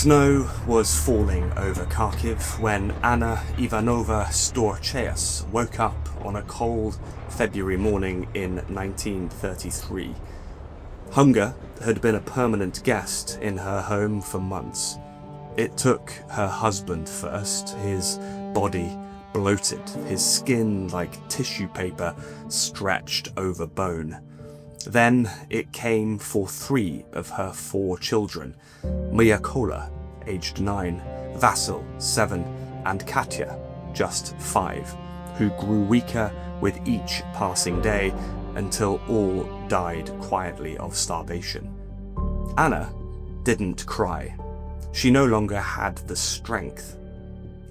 Snow was falling over Kharkiv when Anna Ivanova Storcheus woke up on a cold February morning in 1933. Hunger had been a permanent guest in her home for months. It took her husband first, his body bloated, his skin like tissue paper stretched over bone. Then it came for 3 of her 4 children, Mykola, aged 9, Vasil, 7, and Katya, just 5, who grew weaker with each passing day until all died quietly of starvation. Anna didn't cry. She no longer had the strength.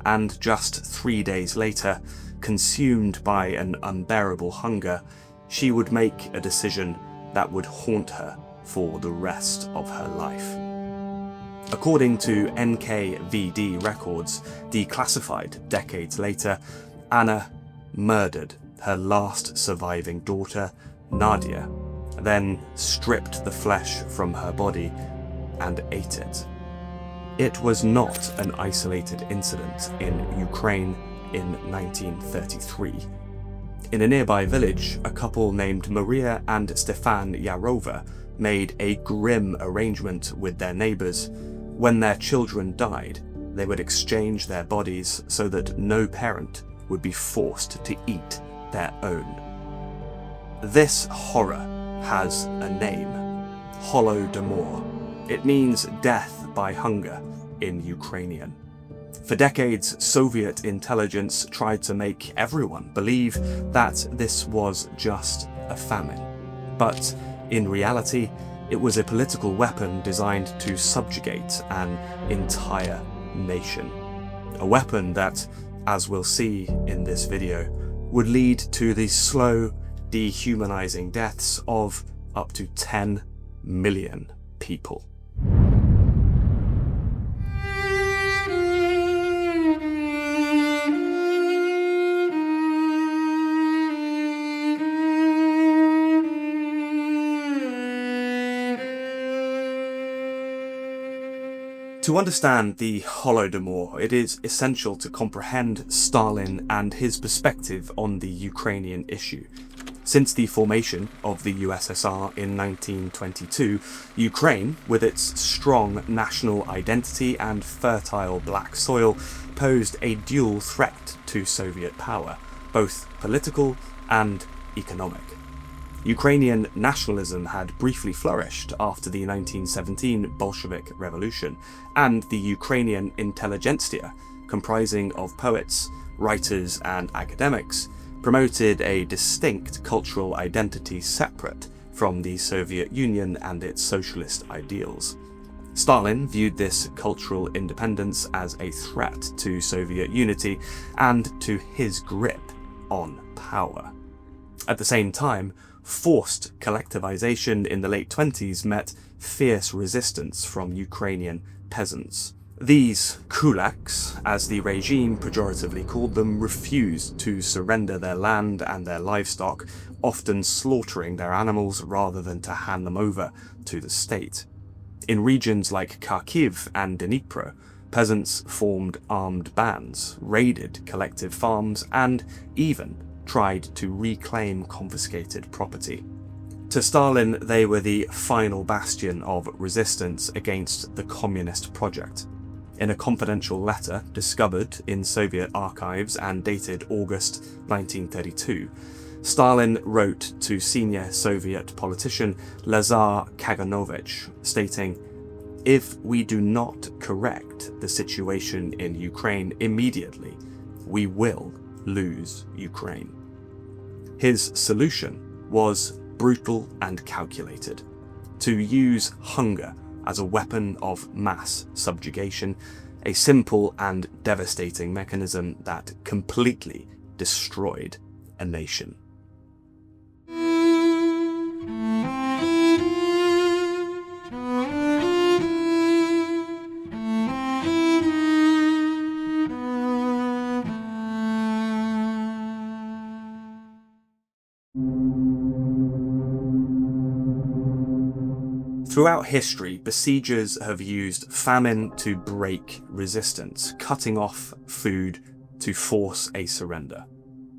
And just 3 days later, consumed by an unbearable hunger, she would make a decision that would haunt her for the rest of her life. According to NKVD records, declassified decades later, Anna murdered her last surviving daughter, Nadia, then stripped the flesh from her body and ate it. It was not an isolated incident in Ukraine in 1933. In a nearby village, a couple named Maria and Stefan Yarova made a grim arrangement with their neighbours. When their children died, they would exchange their bodies so that no parent would be forced to eat their own. This horror has a name: Holodomor. It means death by hunger in Ukrainian. For decades, Soviet intelligence tried to make everyone believe that this was just a famine. But in reality, it was a political weapon designed to subjugate an entire nation. A weapon that, as we'll see in this video, would lead to the slow, dehumanizing deaths of up to 10 million people. To understand the Holodomor, it is essential to comprehend Stalin and his perspective on the Ukrainian issue. Since the formation of the USSR in 1922, Ukraine, with its strong national identity and fertile black soil, posed a dual threat to Soviet power, both political and economic. Ukrainian nationalism had briefly flourished after the 1917 Bolshevik Revolution, and the Ukrainian intelligentsia, comprising of poets, writers, and academics, promoted a distinct cultural identity separate from the Soviet Union and its socialist ideals. Stalin viewed this cultural independence as a threat to Soviet unity and to his grip on power. At the same time, forced collectivization in the late 20s met fierce resistance from Ukrainian peasants. These kulaks, as the regime pejoratively called them, refused to surrender their land and their livestock, often slaughtering their animals rather than to hand them over to the state. In regions like Kharkiv and Dnipro, peasants formed armed bands, raided collective farms, and even tried to reclaim confiscated property. To Stalin, they were the final bastion of resistance against the communist project. In a confidential letter discovered in Soviet archives and dated August 1932, Stalin wrote to senior Soviet politician Lazar Kaganovich, stating, "If we do not correct the situation in Ukraine immediately, we will lose Ukraine." His solution was brutal and calculated: to use hunger as a weapon of mass subjugation, a simple and devastating mechanism that completely destroyed a nation. Throughout history, besiegers have used famine to break resistance, cutting off food to force a surrender.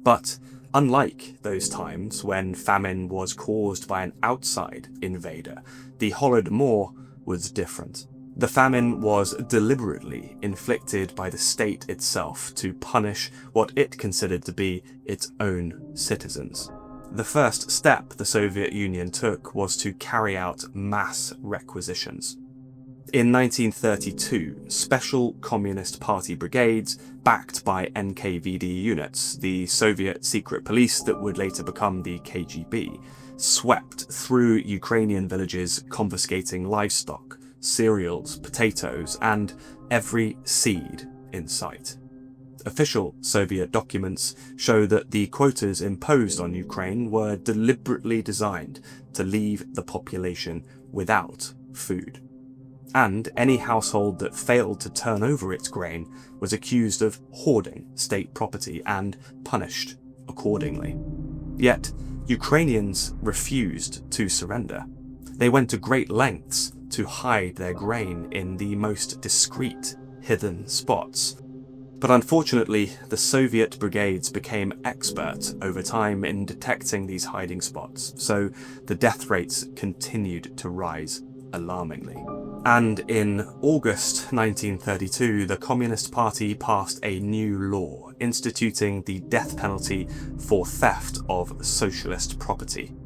But unlike those times when famine was caused by an outside invader, the Holodomor was different. The famine was deliberately inflicted by the state itself to punish what it considered to be its own citizens. The first step the Soviet Union took was to carry out mass requisitions. In 1932, special Communist Party brigades, backed by NKVD units, the Soviet secret police that would later become the KGB, swept through Ukrainian villages, confiscating livestock, cereals, potatoes, and every seed in sight. Official Soviet documents show that the quotas imposed on Ukraine were deliberately designed to leave the population without food. And any household that failed to turn over its grain was accused of hoarding state property and punished accordingly. Yet, Ukrainians refused to surrender. They went to great lengths to hide their grain in the most discreet, hidden spots. But unfortunately, the Soviet brigades became expert over time in detecting these hiding spots, so the death rates continued to rise alarmingly. And in August 1932, the Communist Party passed a new law instituting the death penalty for theft of socialist property.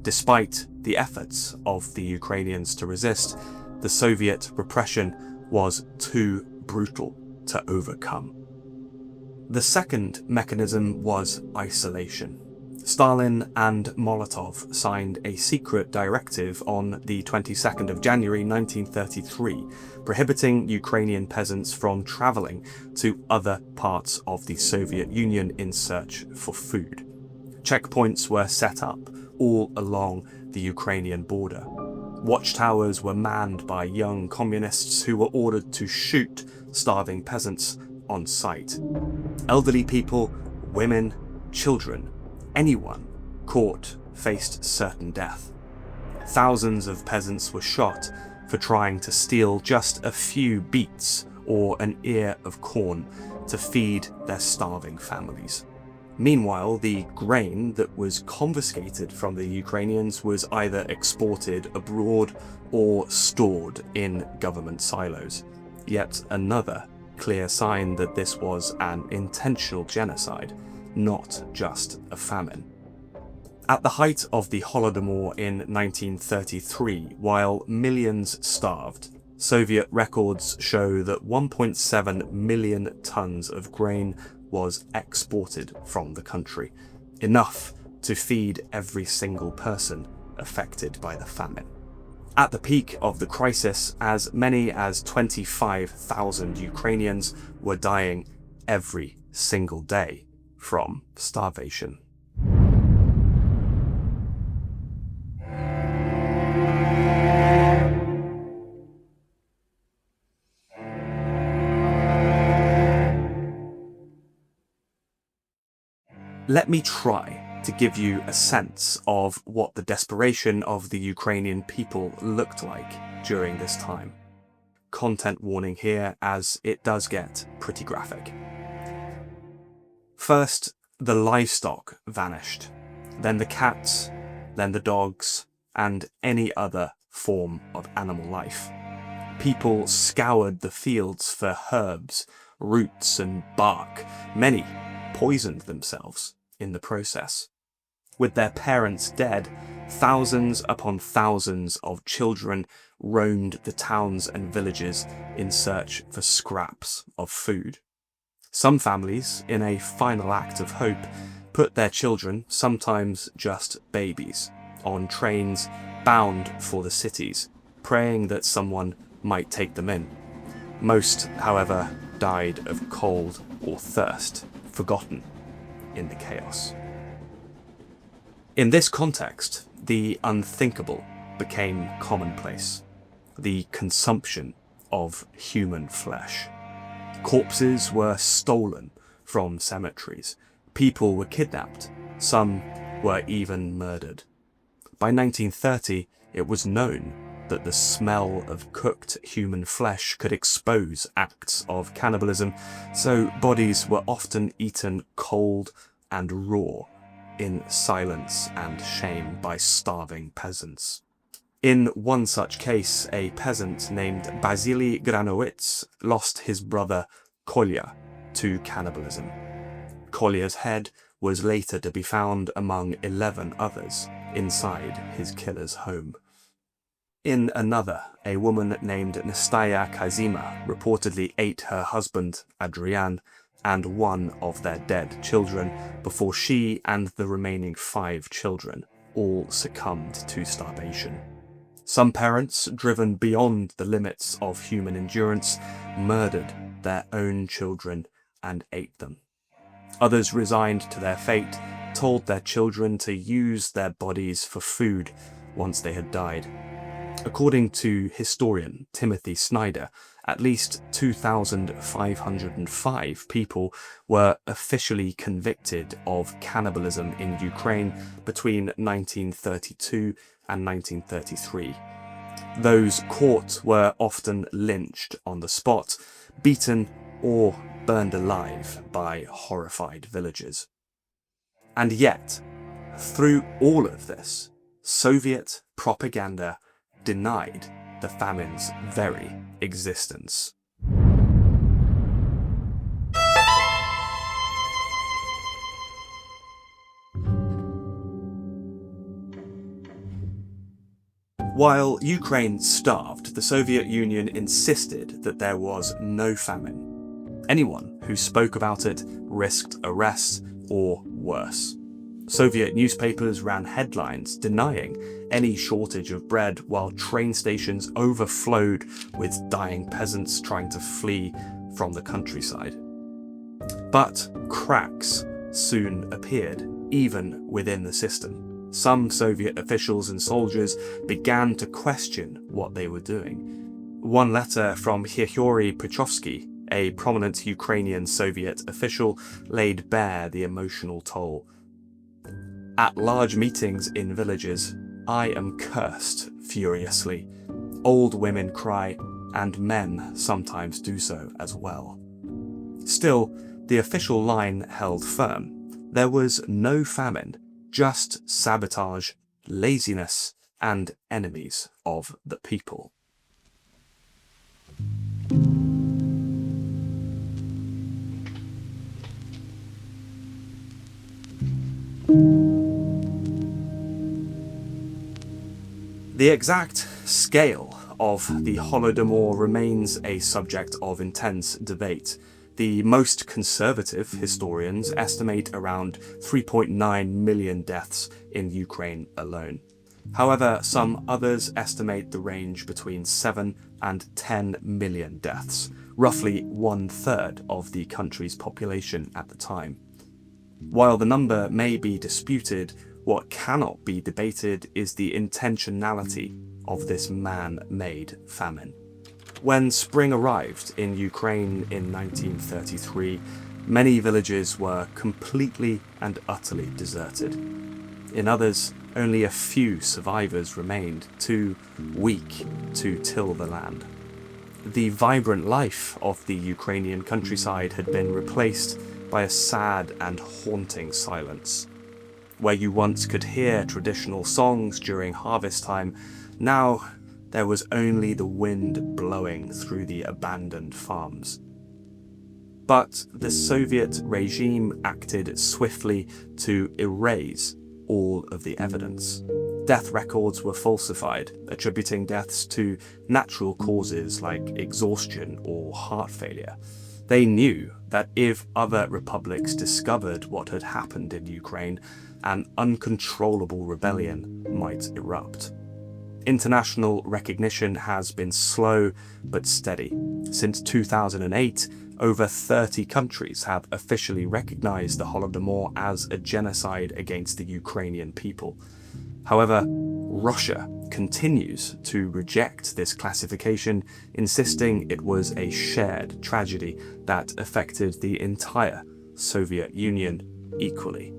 Despite the efforts of the Ukrainians to resist, the Soviet repression was too brutal to overcome. The second mechanism was isolation. Stalin and Molotov signed a secret directive on the 22nd of January 1933, prohibiting Ukrainian peasants from travelling to other parts of the Soviet Union in search for food. Checkpoints were set up all along the Ukrainian border. Watchtowers were manned by young communists who were ordered to shoot starving peasants on sight. Elderly people, women, children, anyone caught faced certain death. Thousands of peasants were shot for trying to steal just a few beets or an ear of corn to feed their starving families. Meanwhile, the grain that was confiscated from the Ukrainians was either exported abroad or stored in government silos. Yet another clear sign that this was an intentional genocide, not just a famine. At the height of the Holodomor in 1933, while millions starved, Soviet records show that 1.7 million tons of grain was exported from the country, enough to feed every single person affected by the famine. At the peak of the crisis, as many as 25,000 Ukrainians were dying every single day from starvation. Let me try to give you a sense of what the desperation of the Ukrainian people looked like during this time. Content warning here, as it does get pretty graphic. First, the livestock vanished, then the cats, then the dogs, and any other form of animal life. People scoured the fields for herbs, roots, and bark. Many poisoned themselves in the process. With their parents dead, thousands upon thousands of children roamed the towns and villages in search for scraps of food. Some families, in a final act of hope, put their children, sometimes just babies, on trains bound for the cities, praying that someone might take them in. Most, however, died of cold or thirst, forgotten in the chaos. In this context, the unthinkable became commonplace: the consumption of human flesh. Corpses were stolen from cemeteries. People were kidnapped. Some were even murdered. By 1930, it was known that the smell of cooked human flesh could expose acts of cannibalism, so bodies were often eaten cold and raw, in silence and shame by starving peasants. In one such case, a peasant named Basili Granowitz lost his brother Kolya to cannibalism. Kolya's head was later to be found among 11 others inside his killer's home. In another, a woman named Nastya Kazima reportedly ate her husband, Adrian, and one of their dead children before she and the remaining 5 children all succumbed to starvation. Some parents, driven beyond the limits of human endurance, murdered their own children and ate them. Others, resigned to their fate, told their children to use their bodies for food once they had died. According to historian Timothy Snyder, at least 2,505 people were officially convicted of cannibalism in Ukraine between 1932 and 1933. Those caught were often lynched on the spot, beaten or burned alive by horrified villagers. And yet, through all of this, Soviet propaganda denied the famine's very existence. While Ukraine starved, the Soviet Union insisted that there was no famine. Anyone who spoke about it risked arrest or worse. Soviet newspapers ran headlines denying any shortage of bread, while train stations overflowed with dying peasants trying to flee from the countryside. But cracks soon appeared, even within the system. Some Soviet officials and soldiers began to question what they were doing. One letter from Grigory Pechovsky, a prominent Ukrainian Soviet official, laid bare the emotional toll. At large meetings in villages, I am cursed furiously. Old women cry, and men sometimes do so as well. Still, the official line held firm. There was no famine, just sabotage, laziness, and enemies of the people. The exact scale of the Holodomor remains a subject of intense debate. The most conservative historians estimate around 3.9 million deaths in Ukraine alone. However, some others estimate the range between 7 and 10 million deaths, roughly 1/3 of the country's population at the time. While the number may be disputed, what cannot be debated is the intentionality of this man-made famine. When spring arrived in Ukraine in 1933, many villages were completely and utterly deserted. In others, only a few survivors remained, too weak to till the land. The vibrant life of the Ukrainian countryside had been replaced by a sad and haunting silence. Where you once could hear traditional songs during harvest time, now there was only the wind blowing through the abandoned farms. But the Soviet regime acted swiftly to erase all of the evidence. Death records were falsified, attributing deaths to natural causes like exhaustion or heart failure. They knew that if other republics discovered what had happened in Ukraine, an uncontrollable rebellion might erupt. International recognition has been slow but steady. Since 2008, over 30 countries have officially recognized the Holodomor as a genocide against the Ukrainian people. However, Russia continues to reject this classification, insisting it was a shared tragedy that affected the entire Soviet Union equally.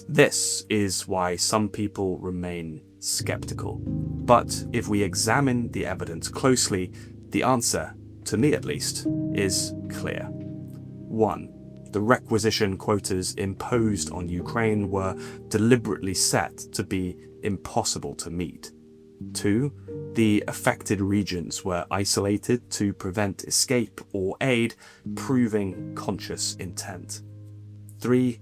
This is why some people remain skeptical. But if we examine the evidence closely, the answer, to me at least, is clear. 1. The requisition quotas imposed on Ukraine were deliberately set to be impossible to meet. 2. The affected regions were isolated to prevent escape or aid, proving conscious intent. 3.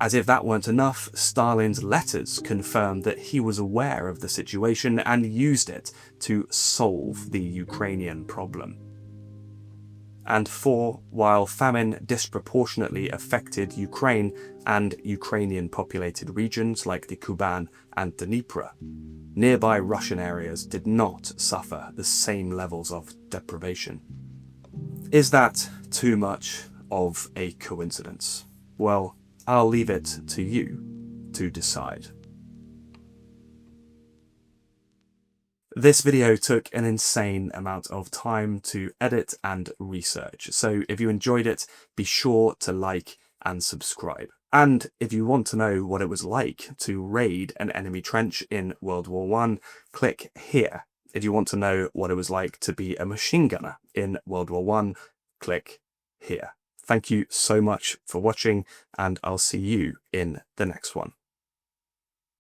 As if that weren't enough, Stalin's letters confirmed that he was aware of the situation and used it to solve the Ukrainian problem. And 4, while famine disproportionately affected Ukraine and Ukrainian populated regions like the Kuban and Dnipro, nearby Russian areas did not suffer the same levels of deprivation. Is that too much of a coincidence? Well, I'll leave it to you to decide. This video took an insane amount of time to edit and research, so if you enjoyed it, be sure to like and subscribe. And if you want to know what it was like to raid an enemy trench in World War I, click here. If you want to know what it was like to be a machine gunner in World War I, click here. Thank you so much for watching, and I'll see you in the next one.